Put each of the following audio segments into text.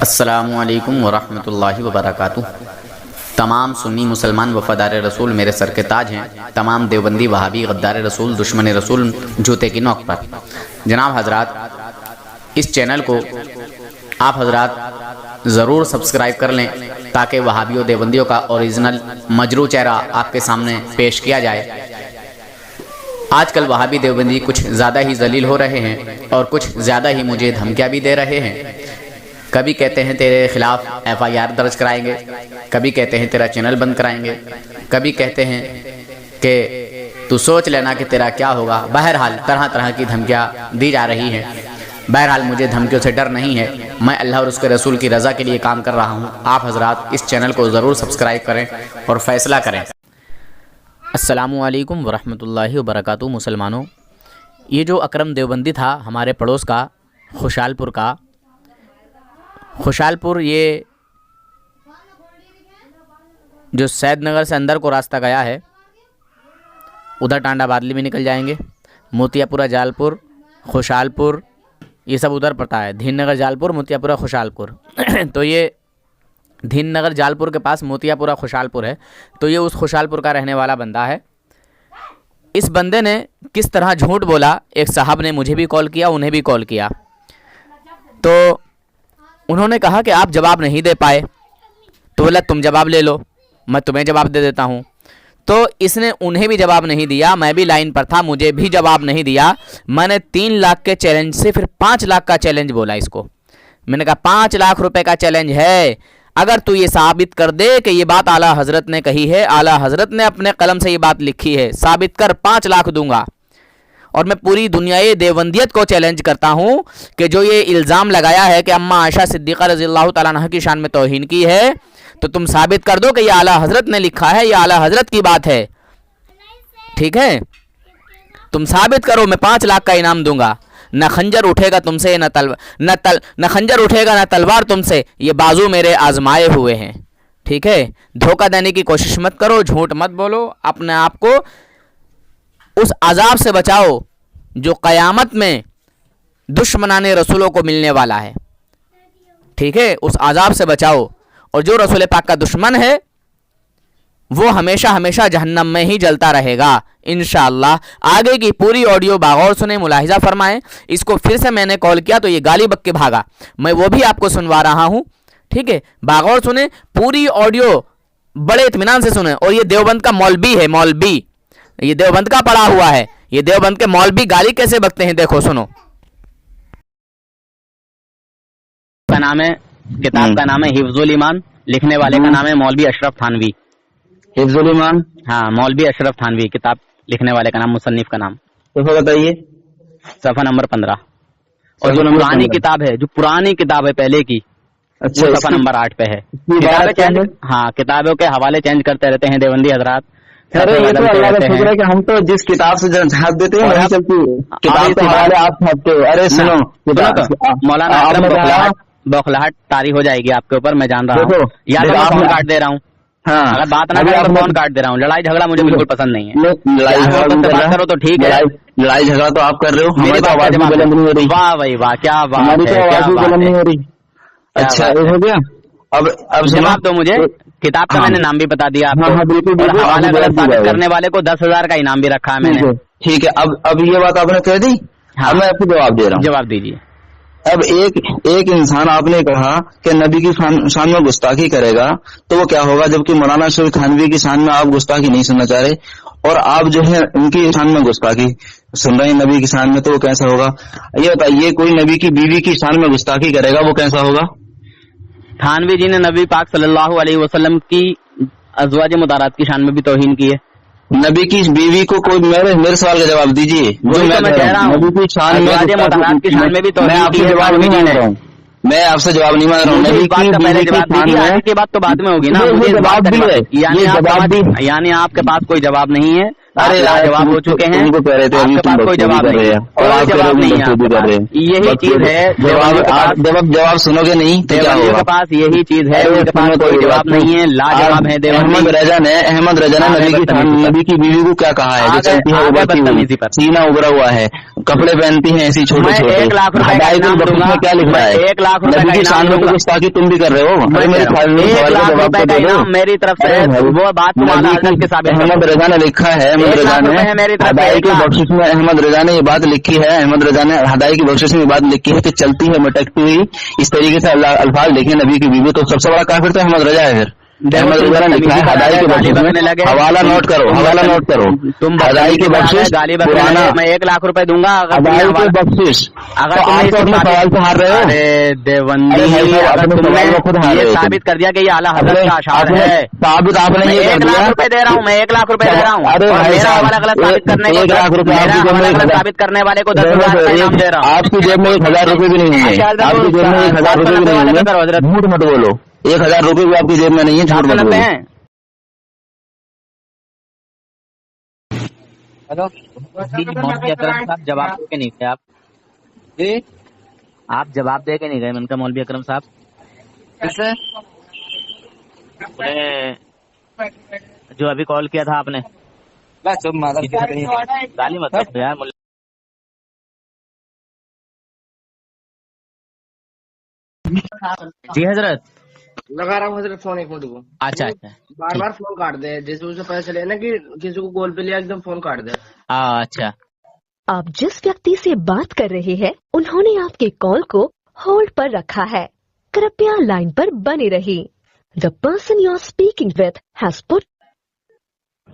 السلام علیکم ورحمۃ اللہ وبرکاتہ۔ تمام سنی مسلمان وفادار رسول میرے سر کے تاج ہیں، تمام دیوبندی وہابی غدار رسول دشمن رسول جوتے کی نوک پر۔ جناب حضرات، اس چینل کو آپ حضرات ضرور سبسکرائب کر لیں تاکہ وہابیوں دیوبندیوں کا اوریجنل مجروح چہرہ آپ کے سامنے پیش کیا جائے۔ آج کل وہابی دیوبندی کچھ زیادہ ہی ذلیل ہو رہے ہیں اور کچھ زیادہ ہی مجھے دھمکیاں بھی دے رہے ہیں۔ کبھی کہتے ہیں تیرے خلاف FIR درج کرائیں گے، کبھی کہتے ہیں تیرا چینل بند کرائیں گے، کبھی کہتے ہیں کہ تو سوچ لینا کہ تیرا کیا ہوگا۔ بہرحال طرح طرح کی دھمکیاں دی جا رہی ہیں۔ بہرحال مجھے دھمکیوں سے ڈر نہیں ہے، میں اللہ اور اس کے رسول کی رضا کے لیے کام کر رہا ہوں۔ آپ حضرات اس چینل کو ضرور سبسکرائب کریں اور فیصلہ کریں۔ السلام علیکم ورحمۃ اللہ وبرکاتہ۔ مسلمانوں، یہ جو اکرم دیوبندی تھا ہمارے پڑوس کا، خوشحال پور، یہ جو سید نگر سے اندر کو راستہ گیا ہے، ادھر ٹانڈا بادلی میں نکل جائیں گے، موتیا پورہ جال پور، خوشحال پور، یہ سب ادھر پڑتا ہے۔ دھین نگر جال پور، موتیا پورہ، خوشحال پور۔ تو یہ دھین نگر جال پور کے پاس موتیا پورہ خوشحال پور ہے، تو یہ اس خوشحال پور کا رہنے والا بندہ ہے۔ اس بندے نے کس طرح جھوٹ بولا، ایک صاحب نے مجھے بھی کال کیا، انہیں بھی کال کیا، تو انہوں نے کہا کہ آپ جواب نہیں دے پائے، تو بولا تم جواب لے لو، میں تمہیں جواب دے دیتا ہوں۔ تو اس نے انہیں بھی جواب نہیں دیا، میں بھی لائن پر تھا، مجھے بھی جواب نہیں دیا۔ میں نے 3 لاکھ کے چیلنج سے پھر 5 لاکھ کا چیلنج بولا اس کو۔ میں نے کہا 5 لاکھ روپے کا چیلنج ہے، اگر تو یہ ثابت کر دے کہ یہ بات اعلیٰ حضرت نے کہی ہے، اعلیٰ حضرت نے اپنے قلم سے یہ بات لکھی ہے، ثابت کر، 5 لاکھ دوں گا۔ اور میں پوری دنیائے دیوبندیت کو چیلنج کرتا ہوں کہ جو یہ الزام لگایا ہے کہ اماں عائشہ صدیقہ رضی اللہ تعالیٰ عنہ کی شان میں توہین کی ہے، تو تم ثابت کر دو کہ یہ اعلیٰ حضرت نے لکھا ہے، یہ اعلیٰ حضرت کی بات ہے، ٹھیک ہے؟ تم ثابت کرو، میں 5 لاکھ کا انعام دوں گا۔ نہ خنجر اٹھے گا تم سے، نہ خنجر اٹھے گا، نہ تلوار تم سے، یہ بازو میرے آزمائے ہوئے ہیں، ٹھیک ہے؟ دھوکہ دینے کی کوشش مت کرو، جھوٹ مت بولو، اپنے آپ کو اس عذاب سے بچاؤ جو قیامت میں دشمنان رسولوں کو ملنے والا ہے، ٹھیک ہے؟ اس عذاب سے بچاؤ، اور جو رسول پاک کا دشمن ہے وہ ہمیشہ ہمیشہ جہنم میں ہی جلتا رہے گا انشاءاللہ۔ آگے کی پوری آڈیو باغور سنیں، ملاحظہ فرمائیں۔ اس کو پھر سے میں نے کال کیا تو یہ گالی بک کے بھاگا، میں وہ بھی آپ کو سنوا رہا ہوں، ٹھیک ہے؟ باغور سنیں، پوری آڈیو بڑے اطمینان سے سنیں۔ اور یہ دیوبند کا مولوی ہے، مولوی، یہ دیوبند کا پڑا ہوا ہے، یہ دیوبند کے مولوی گالی کیسے بکتے ہیں، دیکھو سنو۔ کا نام ہے، کتاب کا نام ہے حفظ الایمان، لکھنے والے کا نام ہے مولوی اشرف تھانوی۔ حفظ الایمان، ہاں، مولوی اشرف تھانوی، کتاب لکھنے والے کا نام، مصنف کا نام۔ صفحہ بتائیے۔ صفحہ نمبر 15۔ اور جو پرانی کتاب ہے، جو پرانی کتاب ہے پہلے کی، اچھا، صفحہ نمبر 8 پہ ہے۔ کتابیں چینج، ہاں، کتابوں کے حوالے چینج کرتے رہتے ہیں دیوبندی حضرات۔ ارے یہ تو اللہ کا شکر ہے کہ ہم تو جس کتاب سے جھانک دیتے ہیں وہی چلتی ہے، کتاب کے حوالے آپ چھاپتے ہو۔ ارے سنو، مولانا اکرم بوکھلاہٹ طاری ہو جائے گی آپ کے اوپر، میں جان رہا ہوں، یا میں فون کاٹ دے رہا ہوں، اگر بات نہ کرے تو فون کاٹ دے رہا ہوں۔ لڑائی جھگڑا مجھے بالکل پسند نہیں ہے، بات کرو تو ٹھیک ہے، لڑائی جھگڑا تو آپ کر رہے ہو، ہماری تو آواز بھی بلند نہیں ہو رہی۔ واہ بھائی واہ، کیا بات ہے، ہماری تو آواز بھی بلند نہیں ہو رہی۔ اچھا یہ ہو گیا، اب جواب دو مجھے۔ کتاب کا میں نے نام بھی بتا دیا آپ کو، بالکل، حوالہ غلط ثابت کرنے والے کو 10,000 کا انعام بھی رکھا ہے میں نے، ٹھیک ہے؟ اب یہ بات آپ نے کہہ دی، اب میں آپ کو جواب دے رہا ہوں۔ جواب دیجیے۔ اب ایک انسان آپ نے کہا کہ نبی کی شان میں گستاخی کرے گا تو وہ کیا ہوگا، جبکہ مولانا اشرف تھانوی کی شان میں آپ گستاخی نہیں سننا چاہ رہے، اور آپ جو ہے ان کی شان میں گستاخی سن رہے ہیں نبی کی شان میں، تو وہ کیسا ہوگا؟ یہ بتائیے، کوئی نبی کی بیوی کی شان میں گستاخی کرے گا وہ کیسا ہوگا؟ تھانوی جی نے نبی پاک صلی اللہ علیہ وسلم کی ازواج مطہرات کی شان میں بھی توہین کی ہے۔ نبی کی بیوی کو کوئی میرے سوال کا جواب دیجیے، جو میں کہہ رہا ہوں، نبی کی شان میں مطہرات کی شان میں بھی توہین کی ہے۔ جواب نہیں مانگ رہا ہوں، میں آپ سے جواب نہیں مانگ رہا ہوں، نبی کی بیوی کی شان میں کی بات تو بعد میں ہوگی نا، جواب بھی ہے، یعنی آپ کے پاس کوئی جواب نہیں ہے، अरे जवाब हो चुके हैं, तुमको कह रहे थे अभी आपके तुम पास कोई जवाब नहीं है, और आप जवाब नहीं है बकचोदी कर रहे हैं। यही चीज है जब आप जवाब सुनोगे नहीं तो क्या देवबंदियों होगा? के पास यही चीज है, उनके पास कोई जवाब नहीं है, लाजवाब है देवबंदी। अहमद रजा ने नबी की बीवी को क्या कहा है? जो चलती है उबरती हुई, सीना उबरा हुआ है, कपड़े पहनती है ऐसी छोटे छोटे, 1 लाख रुपए का इनाम दूंगा। में क्या लिखा है? 1 लाख रुपए नबी का की इनाम शान में दूंगा। गुस्ताखी तुम भी कर रहे हो। अरे मेरे 1 लाख रुपए का इनाम मेरी तरफ से है, वो बात तुम आला हजरत के साबित करो। अहमद रजा ने लिखा है, अहमद 1 रजा लाख रुपए है मेरी तरफ से, हदाई 1 की लाख। बख्शिश में अहमद रजा ने ये बात लिखी है, अहमद रजा ने हदाई की बख्शिश में ये बात लिखी है कि चलती है मटकती हुई, इस तरीके से अल्फाज लिखे नबी की बीवी, तो सबसे बड़ा काफिर तो अहमद रजा है। फिर अहमद रजा ने लिखा है हदाई की बख्शिश में, हवाला नोट करो, हवाला नोट करो, तुम हदाई की बख्शिश गाली पुराना, मैं 1 लाख रुपए दूंगा अगर हदाई की तुमने बख्शिश। अगर तो आप तो अपने सवाल से हार रहे हो। अरे देवबंदी, अरे भाई साहब, अगर अपने तुमने सवाल में खुद हार रहे ये हो। साबित कर दिया कि ये आला हजरत का अशार है, साबित आपने मैं ये 1 कर लाख दिया। रुपए दे रहा हूँ, मैं 1 लाख रुपए दे रहा हूँ, अरे और भाई मेरा साहब, हवाला गलत साबित करने को 1 लाख रुपए मेरा आपकी जेब हवाला में गलत साबित करने वाले को 10,000 रुपए इनाम दे रहा हूँ। आपकी जेब में 1,000 रुपए भी नहीं होंगे, अच्छा, हजरत, आपकी जेब में 1,000 रुपए भी नहीं वाले होंगे, का करो हजरत। झूठ मत बोलो, 1,000 रुपए भी आपकी जेब में नहीं है, झूठ मत 490 बोलो। हैं। हेलो मौलवी अकरम साहब, जवाब दे के नहीं गए आप? जी आप जवाब दे के नहीं गए? मैंने कहा मौलवी अकरम साहब कैसे जो अभी कॉल किया था आपने, गाली मत दो यार। जी हजरत लगा रहा हूँ हजरत फोन, 1 मिनट को। अच्छा अच्छा बार बार फोन काट दे, जैसे उसे पता चले ना कि किसी को कॉल पे लिया एकदम फोन काट दे। अच्छा। आप जिस व्यक्ति से बात कर रहे हैं उन्होंने आपके कॉल को होल्ड पर रखा है, कृपया लाइन पर बने रहिए। The person you are speaking with has put.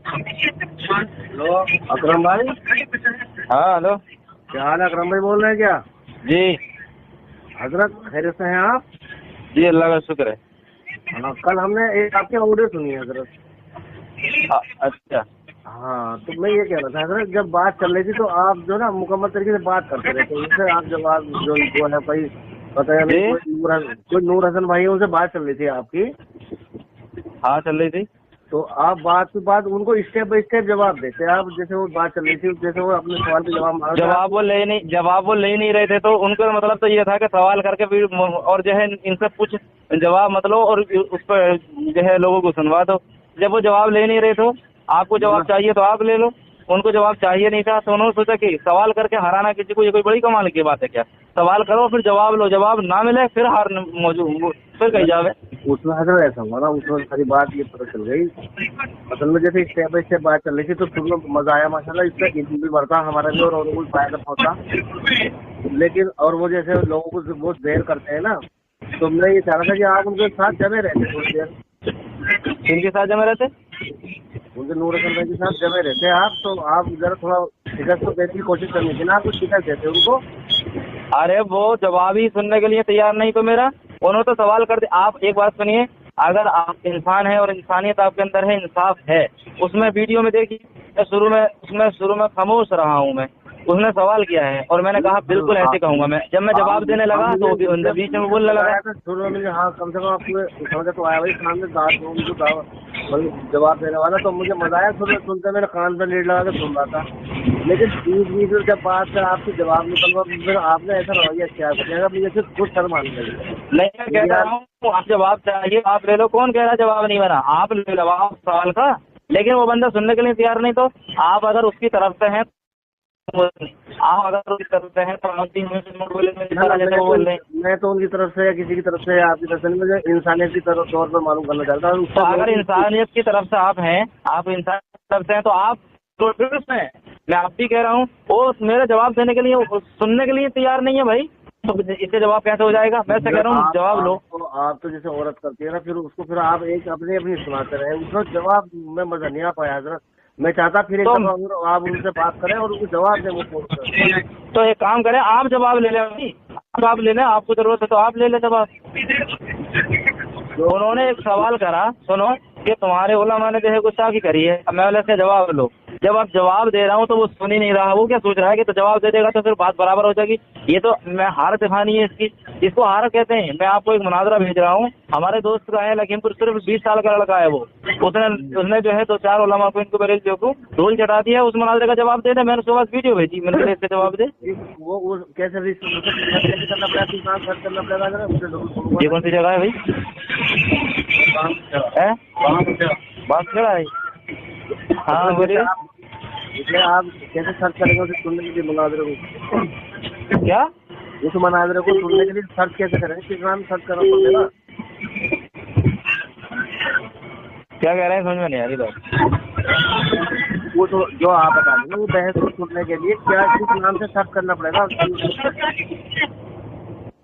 Hello Akram भाई। हाँ हेलो क्या हाल है अकरम भाई, बोल रहे हैं क्या? जी हजरत खैरियत से हैं आप? जी अल्लाह का शुक्र है। हाँ, कल हमने एक आपकी ऑडियो सुनी है हजरत। अच्छा हाँ, तो मैं ये कह रहा था हजरत, जब बात चल रही थी तो आप जो ना मुकम्मल तरीके से बात करते रहते हैं, उससे आप जवाब जो है भाई पता है, कोई नूर हसन भाई है, उनसे बात चल रही थी आपकी। हाँ चल रही थी। तो आप बात के बाद उनको स्टेप बाय स्टेप जवाब देते हैं आप, जैसे वो बात चल रही थी, जैसे वो अपने सवाल पे जवाब मांग रहे थे। जवाब वो ले नहीं रहे थे, तो उनका मतलब तो ये था कि सवाल करके फिर और जो है इनसे कुछ जवाब मत लो और उस पर जो है लोगों को सुनवा दो। जब वो जवाब ले नहीं रहे तो आपको जवाब चाहिए तो आप ले लो, उनको जवाब चाहिए नहीं था तो उन्होंने सोचा कि सवाल करके हराना किसी को ये कोई बड़ी कमाल की बात है क्या? सवाल करो फिर जवाब लो, जवाब ना मिले फिर हार मौजूद फिर कही जावे। उसमें हजरत ऐसा हुआ ना, उसमें सारी बात ये पता चल गई। असल में जैसे स्टेप बाय स्टेप बात चल रही थी तो शुरू में मजा आया माशाल्लाह, इससे इल्म भी बढ़ता हमारा भी और लोगों को फायदा पहुंचा। लेकिन और वो जैसे लोगों को बहुत देर करते हैं ना, तो मैं ये चाह रहा था कि आप उनके साथ जमे रहते थोड़ी देर। किनके साथ जमे रहते? उनके नूर हसन भाई के साथ जमे रहते आप, तो आप जरा थोड़ा शिकस्त तो देने की कोशिश करनी थी ना, आप कुछ शिकस्त देते उनको। अरे वो जवाब ही सुनने के लिए तैयार नहीं तो मेरा, उन्होंने तो सवाल कर दिया। आप एक बात सुनिए, अगर आप इंसान है और इंसानियत आपके अंदर है, इंसाफ है, उसमें वीडियो में देखिए शुरू में खामोश रहा हूँ मैं, उसने सवाल किया है और मैंने कहा बिल्कुल ऐसे कहूंगा मैं। जब मैं जवाब देने लगा तो बीच में बोलने लगा। शुरू में हाँ कम से कम आपको समझ तो आया भाई, सामने जवाब देने वाला, तो मुझे मजा आया सुनते, मेरे कान पर लीड लगा के सुन रहा था। लेकिन बीच में जब बात से आपसे जवाब निकलवा, आपने ऐसा रवैया क्या किया, मुझे सिर्फ खुद शर्म आने लगी। नहीं मैं कह रहा हूँ आप जवाब चाहिए आप ले लो, कौन कह रहा जवाब नहीं बना, आप ले लो जवाब सवाल का। लेकिन वो बंदा सुनने के लिए तैयार नहीं, तो आप अगर उसकी तरफ से हैं मैं तो उनकी तरफ से या किसी की तरफ से आपकी तरफ से नहीं, मुझे इंसानियत की तरफ तौर पर मालूम करना चाहता हूँ। तो अगर इंसानियत की तरफ से आप हैं, आप इंसान की तरफ से हैं, तो आप तो फिर उसमें मैं आप भी कह रहा हूँ वो मेरा जवाब देने के लिए सुनने के लिए तैयार नहीं है भाई, तो इससे जवाब कैसे हो जाएगा? मैं से कह रहा हूँ जवाब लो। आप तो जैसे औरत करती है ना, फिर उसको फिर आप एक अपनी सुनाते रहे, उसका जवाब में मजा नहीं आ पाया हजरत। मैं चाहता फिर तो आप उनसे बात करें और उनको जवाब दें वो। तो एक काम करें, आप जवाब ले लें भाई, जवाब ले लें, आपको जरूरत है तो आप ले लें जवाब। उन्होंने एक सवाल करा, सुनो कि तुम्हारे उलमा ने जो है गुस्ताखी करी है, मैं बोला इसका जवाब लो। जब आप जवाब दे रहा हूँ तो वो सुन ही नहीं रहा, वो क्या सोच रहा है कि तो जवाब दे देगा तो फिर बात बराबर हो जाएगी। ये तो मैं हार दिखानी है इसकी, इसको हार कहते हैं। मैं आपको एक मुनाजरा भेज रहा हूँ, हमारे दोस्त का है लखीमपुर, सिर्फ 20 साल का लड़का है वो, उसने जो है 2-4 उलमा को, इनको बरेलियों को धूल चटा दिया, उस मुनाजरे का जवाब दे दे। मैंने उसके बाद वीडियो भेजी, मैंने कहा इसका जवाब दे। वो कैसे करना पड़ेगा? ये कौन सी जगह है भाई? बात खड़ा है। हाँ बोलिए। इसलिए आप कैसे सर्च करेंगे उसे सुनने के लिए मुनाजरे को? क्या उस मुनाजरे को सुनने के लिए सर्च कैसे करेंगे? किस नाम सर्च करना पड़ेगा? क्या कह रहे हैं, समझ में नहीं आ रही बात। वो तो जो आप बता दें वो बहस को सुनने के लिए क्या किस नाम से सर्च करना पड़ेगा?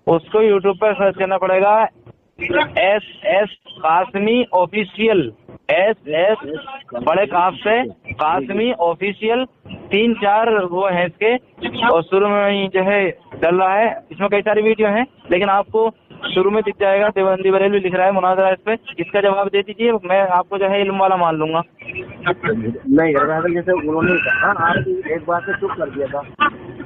उसको यूट्यूब पर सर्च करना पड़ेगा, SS कासमी ऑफिशियल, SS बड़े काफ से कासमी ऑफिशियल, 3-4 वो है इसके, और शुरू में ही जो है चल रहा है। इसमें कई सारी वीडियो हैं, लेकिन आपको शुरू में दिख जाएगा देवबंदी बरेलवी लिख रहा है मुनाजरा इस पे, इसका जवाब दे दीजिए, मैं आपको जो है इल्म वाला मान लूंगा। नहीं जैसे उन्होंने कहा, आप एक बात से चुप कर दिया था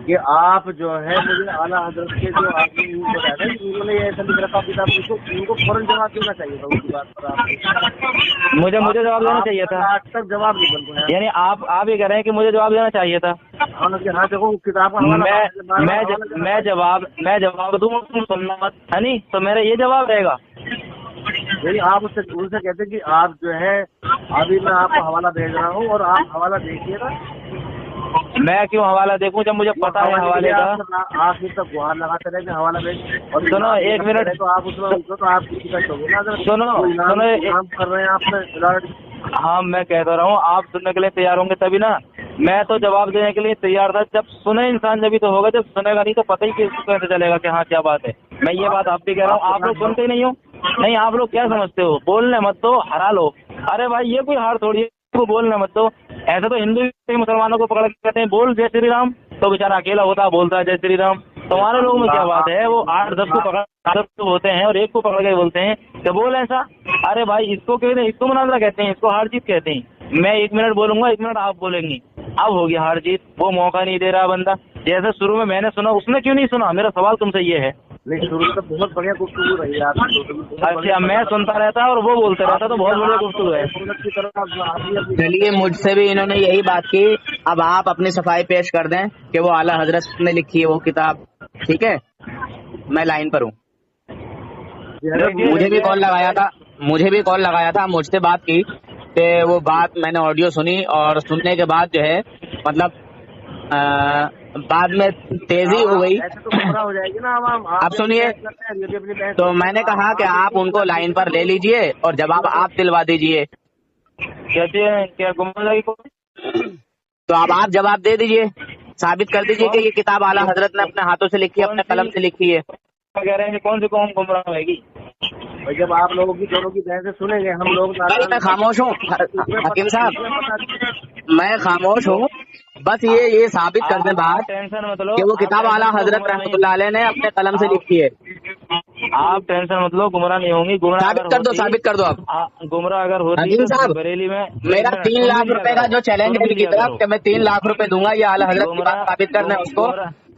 कि आप जो है मुझे आला हजरत के जो आपने बताया था उन्होंने ये ऐसा लिख रखा किताब, उनको फौरन जवाब देना चाहिए था उनकी बात पर। आप मुझे जवाब देना चाहिए था, आज तक जवाब नहीं बन पाया। यानी आप ये कह रहे हैं कि मुझे जवाब देना चाहिए था। हाँ देखो किताब का मैं जवाब दूँ, तुम सुनना मत, है नहीं, तो मेरा ये जवाब रहेगा। नहीं, आप उनसे कहते कि आप जो है अभी मैं आपको हवाला भेज रहा हूँ और आप हवाला देखिए ना। मैं क्यों हवाला देखूं जब मुझे पता है हवाले का? आप तक गुहार लगाते रहे हवाला भेज, और सुनो एक मिनट, तो आप उसमें तो आपकी दिक्कत होगी ना। अगर सुनो काम कर रहे हैं आपने। हाँ मैं कहता रहा हूँ, आप सुनने के लिए तैयार होंगे तभी ना। मैं तो जवाब देने के लिए तैयार था, जब सुने इंसान जब तो होगा, जब सुनेगा नहीं तो पता ही कैसे चलेगा कि हाँ क्या बात है। मैं ये बात आप भी कह रहा हूँ, आप लोग सुनते ही नहीं हो। नहीं, आप लोग क्या समझते हो, बोलने मत दो हरा लो। अरे भाई ये कोई हार थोड़ी है, को बोलने मत दो। ऐसा तो हिंदू मुसलमानों को पकड़ के कहते हैं बोल जय श्री राम, तो बेचारा अकेला होता है बोलता है जय श्री राम। तुम्हारे लोगों में क्या बात है, वो 8-10 को पकड़ 10 होते हैं और एक को पकड़ के बोलते हैं तो बोल ऐसा। अरे भाई इसको कहते हैं, इसको मुनाजरा कहते हैं, इसको हार जीत कहते हैं। मैं 1 मिनट बोलूंगा, 1 मिनट आप बोलेंगी, अब होगी हार जीत। वो मौका नहीं दे रहा बंदा, जैसे शुरू में मैंने सुना उसने क्यों नहीं सुना। मेरा सवाल तुमसे ये है। नहीं, शुरू में तो बहुत बढ़िया गुफ्तगू रही है आपकी। अच्छा, मैं सुनता रहता और वो बोलते रहता तो बहुत बढ़िया गुफ्तगू है। चलिए, मुझसे भी इन्होंने यही बात की, अब आप अपनी सफाई पेश कर दें कि वो आला हजरत ने लिखी है वो किताब। ठीक है, मैं लाइन पर हूँ। मुझे भी कॉल लगाया था, मुझसे बात की कि वो बात मैंने ऑडियो सुनी, और सुनने के बाद जो है मतलब बाद में तेजी हो गई। हो जाएगी ना। अब सुनिए, तो मैंने कहा कि आप उनको लाइन पर ले लीजिए और जवाब आप दिलवा दीजिए। क्या गुमराही को? तो अब आप जवाब दे दीजिए, साबित कर दीजिए कि ये किताब आला हजरत ने अपने हाथों से लिखी है, अपने कलम से लिखी है। कह रहे हैं कौन सी कौम गुमराह होगी? जब आप लोगों की दोनों की बहस सुनेंगे हम लोग। मैं खामोश हूँ हकीम साहब, मैं खामोश हूँ। बस ये साबित कर दें बात कि वो किताब आला हजरत रहमतुल्लाह अलैह ने अपने कलम से लिखी है। आप टेंशन मत लो, गुमराह नहीं होंगी। साबित कर दो आप। गुमराह अगर होती हकीम साहब, बरेली में मेरा 3 लाख रुपए का जो चैलेंज दिल की तरफ कि मैं 3 लाख रुपए दूंगा ये आला हजरत की बात साबित करना है, उसको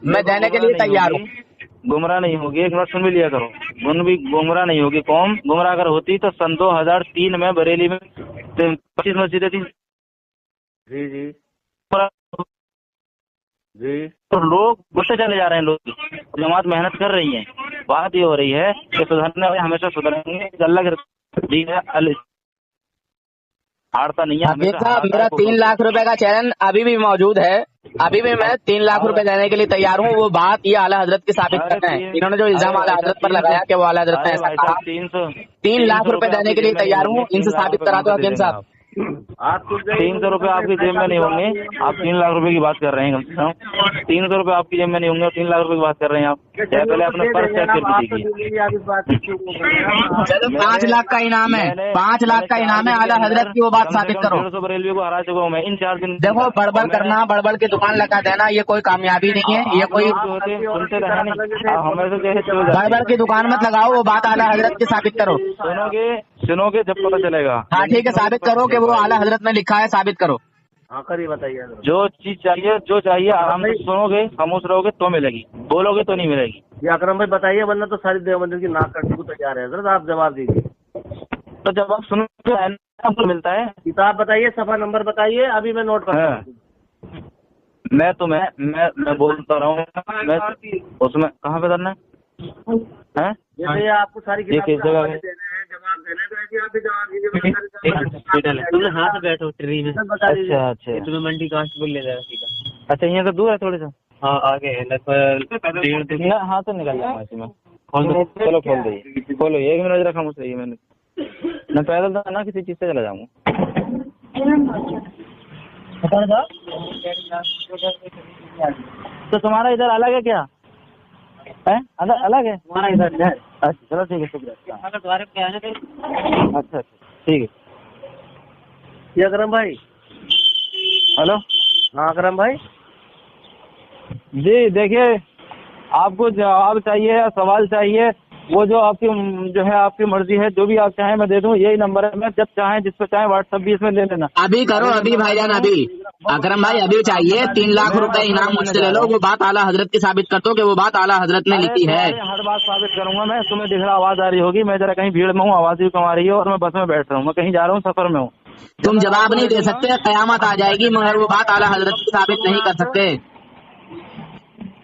मैं देने के लिए तैयार हूँ। गुमराह नहीं होगी, एक मिनट सुन भी लिया करो। गुमराह नहीं होगी कौम। गुमराह अगर होती तो सन 2003 में बरेली में 25 मस्जिदें थी। जी जी जी। तो लोग गुस्से चले जा रहे हैं, लोग जमात मेहनत कर रही है। बात ये हो रही है कि सुधरने वाले हमेशा सुधरेंगे, अल्लाह की है, हारता नहीं है। मेरा 3 लाख रुपए का चैलेंज अभी भी मौजूद है, अभी भी मैं 3 लाख रुपए देने के लिए तैयार हूँ। वो बात ये आला हजरत की साबित करना है। इन्होंने जो इल्जाम आला हजरत पर लगाया कि वो आला हजरत ने ऐसा कहा, 3 लाख रुपए देने के लिए तैयार हूँ। इनसे साबित करा दो हकीम साहब। 300 रुपए आपकी जेब में नहीं होंगे। आप 3 लाख रुपए की बात कर रहे हैं, कम से कम 300 रुपए आपकी जेब में नहीं होंगे और 3 लाख रुपए की बात कर रहे हैं आप। पहले अपना पर्स चेक कर दीजिए। चलो 5 लाख का इनाम है, 5 लाख का इनाम है। आला हजरत की वो बात साबित करो। 150 रेलवे को हरा चुका हूँ मैं इन 4 दिन। देखो, बड़बड़ करना, बड़बड़ की दुकान लगा देना, ये कोई कामयाबी नहीं है। ये कोई सुनते रहे नहीं, हमेशा बड़बड़ की दुकान मत लगाओ, वो बात आला हजरत की साबित करो। सुनोगे जब पता चलेगा। हाँ ठीक है, साबित करो कि वो आला हजरत ने लिखा है, साबित करो। हाँ करिए, बताइए। जो चीज चाहिए जो चाहिए आराम से सुनोगे, खामोश रहोगे तो मिलेगी, बोलोगे तो नहीं मिलेगी। ये अकरम भाई बताइए, वरना तो सारी देवबंदी की नाक कटने को तैयार है हजरत, आप जवाब दीजिए। तो जब आप सुनोगे आपको मिलता है। किताब बताइए, सफा नंबर बताइए, अभी मैं नोट करता हूँ। मैं बोलता रहा हूँ, मैं उसमें कहाँ पे करना है? जैसे आपको सारी ये किस जगह है? जवाब देना है, तो ऐसे आप भी जवाब दीजिए। तुम हाथ बैठो ट्री में। बता दीजिए। अच्छा तुम्हें मंडी कांस्टेबल ले जाएगा सीधा। अच्छा, यहाँ से दूर है थोड़ा सा? हाँ आगे है लगभग हाँ तो निकल जाऊंगा इसमें। खोल दो, चलो खोल दो, खोलो। 1 मिनट रखा मुझसे, ये मैं पैदल था ना, किसी चीज से चला जाऊंगा। तो तुम्हारा इधर अलग है क्या है? अलग है हमारा इधर है। अच्छा चलो ठीक है, शुक्रिया। अच्छा ठीक है। ये अकरम भाई। हेलो, हाँ अकरम भाई। जी देखिए, आपको जवाब चाहिए या सवाल चाहिए, वो जो आपकी मर्जी है, जो भी आप चाहें मैं दे दूं। यही नंबर है, मैं जब चाहें जिस पर चाहें व्हाट्सएप भी इसमें ले लेना। अभी करो, अभी भाईजान, अभी अकरम भाई अभी चाहिए। 3 लाख रुपए इनाम मुझसे ले लो। वो बात आला हजरत की साबित कर दो कि वो बात आला हजरत ने लिखी है। हर बात साबित करूंगा मैं। तुम्हें दिख रहा आवाज आ रही होगी, मैं जरा कहीं भीड़ में हूँ, आवाज भी कम आ रही है, और मैं बस में बैठ रहा हूँ, मैं कहीं जा रहा हूँ, सफर में हूँ। तुम जवाब नहीं दे सकते, कयामत आ जाएगी, मगर वो बात आला हजरत की साबित नहीं कर सकते।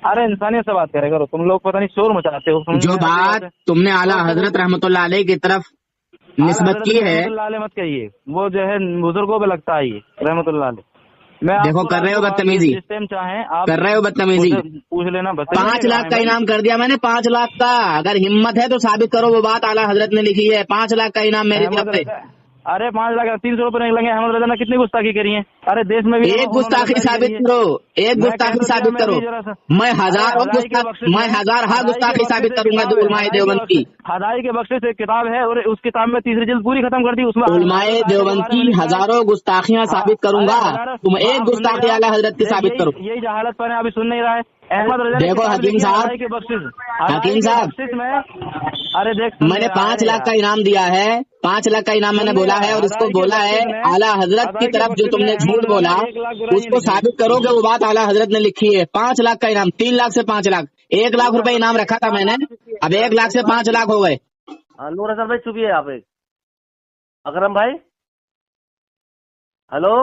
अरे इंसानियत से बात करे करो, तुम लोग पता नहीं शोर मचाते हो। जो बात तुमने आला हजरत रहमतुल्लाह अलैह की तरफ निस्बत की है, रहमतुल्लाह मत कहिए, वो जो है बुजुर्गों पे लगता है ये रहमतुल्लाह अलैह। मैं देखो कर रहे हो बदतमीजी, जिस टाइम चाहें आप कर रहे हो बदतमीजी। पूछ लेना बस। 5 लाख का इनाम कर दिया मैंने, 5 लाख का। अगर हिम्मत है तो साबित करो वो बात आला हजरत ने लिखी है। 5 लाख का इनाम मेरी तरफ से। अरे 5 लाख 300 रुपए निकलेंगे। अहमद रजा ने कितनी गुस्ताखी करी है? अरे देश में भी एक गुस्ताखी साबित करो, एक गुस्ताखी साबित करो। मैं हजार गुस्ताखी साबित करूंगा उलमाए देवबंद की। हदाई के बख्शे से किताब है, और उस किताब में 3री जिल्द पूरी खत्म कर दी। उसमें उलमाए देवबंद की हजारों गुस्ताखियां साबित करूंगा, तुम एक गुस्ताखी आला हजरत की साबित करो। यही जहालत पर है, अभी सुन नहीं रहा है। अहमद रजा देखो हकीम साहब, हकीम साहब, अरे देख, मैंने 5 लाख का इनाम दिया है, 5 लाख का इनाम मैंने बोला है, और उसको बोला है आला हजरत की तरफ जो तुमने झूठ बोला उसको साबित करो कि वो बात आला हजरत ने लिखी है। 5 लाख का इनाम, 3 लाख से 5 लाख, 1 लाख रुपए इनाम रखा था मैंने, अब 1 लाख से 5 लाख हो गए। नूर हसन भाई चुपिए आप एक। अकरम भाई हेलो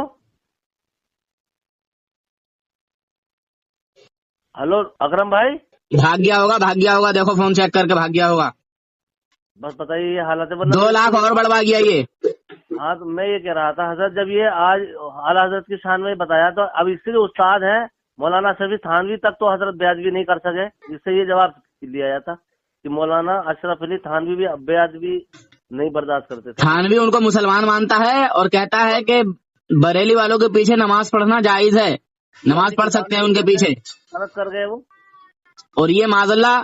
हेलो अकरम भाई। भाग गया होगा, देखो फोन चेक करके भाग गया होगा। बस बताइए ये हालत है। 2 लाख और बढ़वा गया ये। हाँ तो मैं ये कह रहा था हजरत, जब ये आज आला हजरत की शान में बताया, तो अब इसके जो उस्ताद है मौलाना शफी थानवी तक तो हजरत बेअदबी नहीं कर सके, जिससे ये जवाब दिया जाता कि मौलाना अशरफ अली थानवी भी बेअदबी नहीं बर्दाश्त करते थे। थानवी उनको मुसलमान मानता है और कहता है कि बरेली वालों के पीछे नमाज पढ़ना जायज है, नमाज पढ़ सकते हैं उनके पीछे। गलत कर गए वो। और ये माज़अल्लाह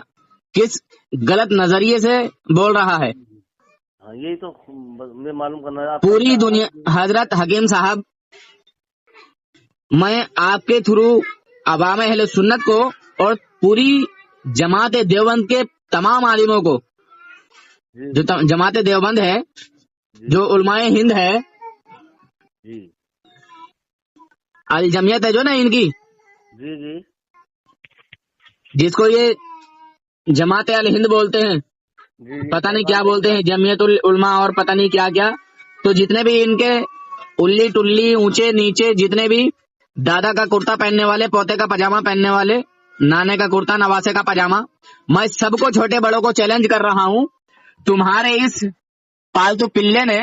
किस गलत नजरिए से बोल रहा है। हाँ यही तो मैं मालूम करना है। पूरी दुनिया हजरत हकीम साहब, मैं आपके थ्रू अवाम अहले सुन्नत को और पूरी जमात देवबंद के तमाम आलिमों को, जो जमात देवबंद है, जो उलमाए हिंद है, अल जमियत है जो ना इनकी, जी जी, जिसको ये जमात अल हिंद बोलते हैं, पता नहीं क्या बोलते हैं, जमियतुल उलमा और पता नहीं क्या क्या। तो जितने भी इनके उल्ली टुल्ली ऊंचे नीचे, जितने भी दादा का कुर्ता पहनने वाले, पोते का पजामा पहनने वाले, नाने का कुर्ता नवासे का पजामा, मैं सबको छोटे बड़ों को चैलेंज कर रहा हूँ, तुम्हारे इस पालतू पिल्ले ने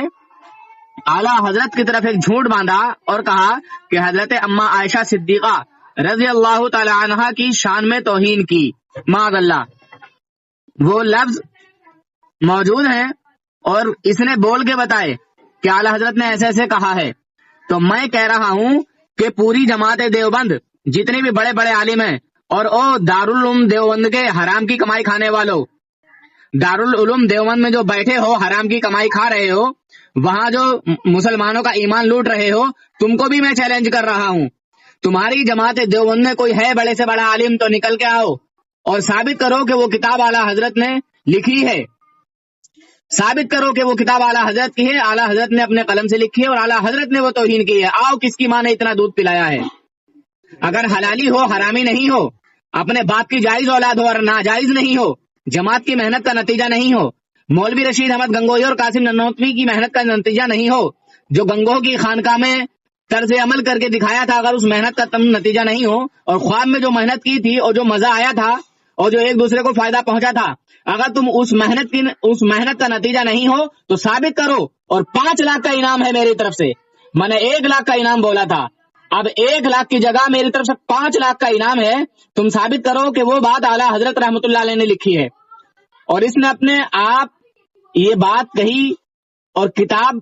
आला हजरत की तरफ एक झूठ बांधा और कहा कि हजरत अम्मा आयशा सिद्दीका रजी अल्लाह तआला अन्हा की शान में तौहीन की। माज़अल्लाह, वो लफ्ज मौजूद है और इसने बोल के बताए कि आला हजरत ने ऐसे ऐसे कहा है। तो मैं कह रहा हूँ कि पूरी जमात देवबंद, जितने भी बड़े बड़े आलिम हैं, और ओ दारुल उलूम देवबंद के हराम की कमाई खाने वालों, दारुल उलूम देवबंद में जो बैठे हो, हराम की कमाई खा रहे हो, वहां जो मुसलमानों का ईमान लूट रहे हो, तुमको भी मैं चैलेंज कर रहा हूँ, तुम्हारी जमात देवबंद में कोई है बड़े से बड़ा आलिम तो निकल के आओ और साबित करो कि वो किताब आला हजरत ने लिखी है। ثابت کرو کہ وہ کتاب اعلیٰ حضرت کی ہے, اعلیٰ حضرت نے اپنے قلم سے لکھی ہے اور اعلیٰ حضرت نے وہ توہین کی ہے. آؤ کس کی ماں نے اتنا دودھ پلایا ہے. اگر حلالی ہو حرامی نہیں ہو, اپنے باپ کی جائز اولاد ہو اور ناجائز نہیں ہو, جماعت کی محنت کا نتیجہ نہیں ہو, مولوی رشید احمد گنگوہی اور قاسم ننوتوی کی محنت کا نتیجہ نہیں ہو, جو گنگوہ کی خانقاہ میں طرز عمل کر کے دکھایا تھا اگر اس محنت کا تم نتیجہ نہیں ہو, اور خواب میں جو محنت کی تھی اور جو مزہ آیا تھا اور جو ایک دوسرے کو فائدہ پہنچا تھا, اگر تم اس محنت کا نتیجہ نہیں ہو تو ثابت کرو. اور 5 لاکھ کا انعام ہے میری طرف سے. میں نے 1 لاکھ کا انعام بولا تھا, اب 1 لاکھ کی جگہ میری طرف سے 5 لاکھ کا انعام ہے. تم ثابت کرو کہ وہ بات اعلیٰ حضرت رحمۃ اللہ علیہ نے لکھی ہے. اور اس نے اپنے آپ یہ بات کہی اور کتاب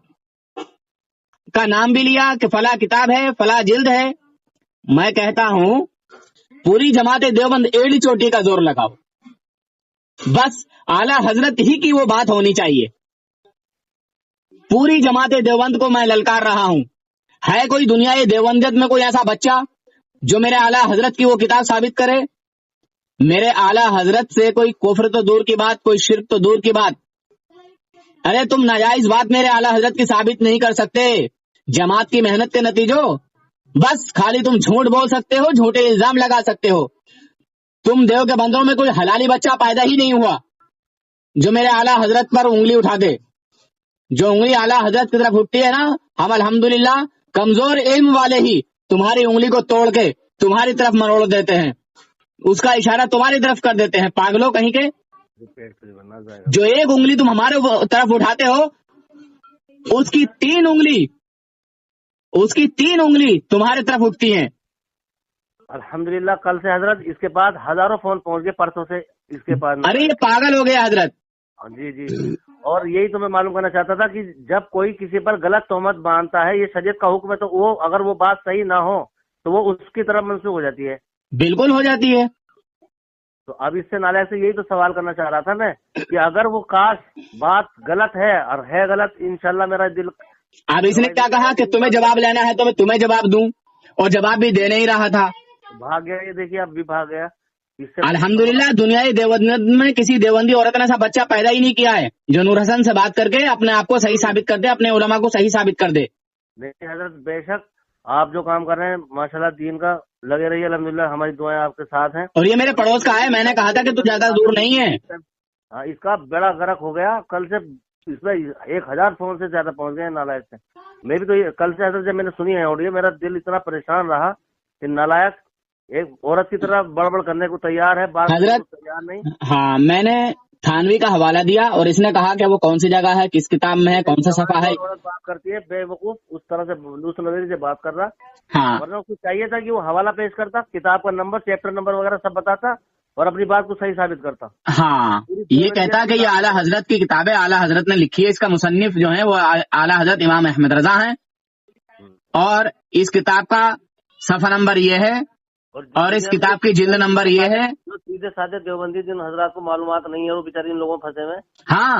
کا نام بھی لیا کہ فلاں کتاب ہے, فلاں جلد ہے. میں کہتا ہوں پوری جماعت دیوبند ایڑی چوٹی کا زور لگاؤ, بس اعلیٰ حضرت ہی کی وہ بات ہونی چاہیے. پوری جماعت دیوبند کو میں للکار رہا ہوں. ہے کوئی دنیا دیوبندیت میں کوئی ایسا بچہ جو میرے اعلیٰ حضرت کی وہ کتاب ثابت کرے؟ میرے اعلیٰ حضرت سے کوئی کفر تو دور کی بات, کوئی شرک تو دور کی بات. ارے تم ناجائز بات میرے اعلیٰ حضرت کی ثابت نہیں کر سکتے. جماعت کی محنت کے نتیجوں بس خالی تم جھوٹ بول سکتے ہو, جھوٹے الزام لگا سکتے ہو. تم دیو کے بندوں میں کوئی حلالی بچہ پیدا ہی نہیں ہوا جو میرے اعلیٰ حضرت پر انگلی اٹھا دے. جو انگلی اعلیٰ حضرت کی طرف اٹھتی ہے نا, ہم الحمدللہ کمزور علم والے ہی تمہاری انگلی کو توڑ کے تمہاری طرف مروڑ دیتے ہیں, اس کا اشارہ تمہاری طرف کر دیتے ہیں. پاگلوں کہیں کے, جو ایک انگلی تم ہمارے طرف اٹھاتے ہو اس کی 3 انگلی تمہارے طرف اٹھتی ہیں. الحمدللہ کل سے حضرت اس کے بعد ہزاروں فون پہنچ گئے پرسوں سے اس کے پاس. ارے یہ پاگل ہو گیا حضرت. جی اور یہی تو میں معلوم کرنا چاہتا تھا کہ جب کوئی کسی پر غلط تہمت باندھتا ہے, یہ شریعت کا حکم ہے, تو وہ اگر وہ بات صحیح نہ ہو تو وہ اس کی طرف منسوخ ہو جاتی ہے. بالکل ہو جاتی ہے. تو اب اس سے نالے سے یہی تو سوال کرنا چاہ رہا تھا میں کہ اگر وہ کاش بات غلط ہے اور ہے غلط, انشاءاللہ میرا دل. اب اس نے کیا کہا کہ تمہیں جواب لینا ہے تو میں تمہیں جواب دوں, اور جواب بھی دے نہیں رہا تھا. بھاگ گیا, یہ دیکھیے اب بھی بھاگ گیا. الحمدللہ دنیا دیوبند میں کسی دیوبندی عورت نے ایسا بچہ پیدا ہی نہیں کیا ہے جو نور حسن سے بات کر کے اپنے آپ کو صحیح ثابت کر دے, اپنے علماء کو صحیح ثابت کر دے. نہیں حضرت بے شک آپ جو کام کر رہے ہیں ماشاءاللہ دین کا لگے رہیے, الحمدللہ ہماری دعائیں آپ کے ساتھ ہیں. اور یہ میرے پڑوس کا ہے, میں نے کہا تھا کہ تو زیادہ دور نہیں ہے. ہاں اس کا بڑا غرق ہو گیا. کل سے اس میں 1000 فون سے زیادہ پہنچ گئے نالائق سے. میں بھی تو کل سے حضرت جب میں نے سنی ہے آڈیو, میرا دل اتنا پریشان رہا کہ نالائق ایک عورت کی طرح بڑبڑ کرنے کو تیار ہے, بات حضرت تیار نہیں. ہاں میں نے تھانوی کا حوالہ دیا اور اس نے کہا کہ وہ کون سی جگہ ہے, کس کتاب میں ہے, کون سا صفحہ ہے. عورت بات کرتی ہے بے وقوف اس طرح سے لوس نظری سے بات کر رہا. ہاں ورنہ اس کو چاہیے تھا کہ وہ حوالہ پیش کرتا, کتاب کا نمبر, چیپٹر نمبر وغیرہ سب بتاتا اور اپنی بات کو صحیح ثابت کرتا. ہاں یہ کہتا کہ یہ اعلیٰ حضرت کی کتاب ہے, اعلیٰ حضرت نے لکھی ہے, اس کا مصنف جو ہے وہ اعلیٰ حضرت امام احمد رضا ہیں, اور اس کتاب کا صفحہ نمبر یہ ہے اور اس کتاب کی جلد نمبر یہ ہے. سیدھے سادھے دیوبندی جن حضرات کو معلومات نہیں ہے وہ بیچارے ان لوگوں پھنسے ہوئے. ہاں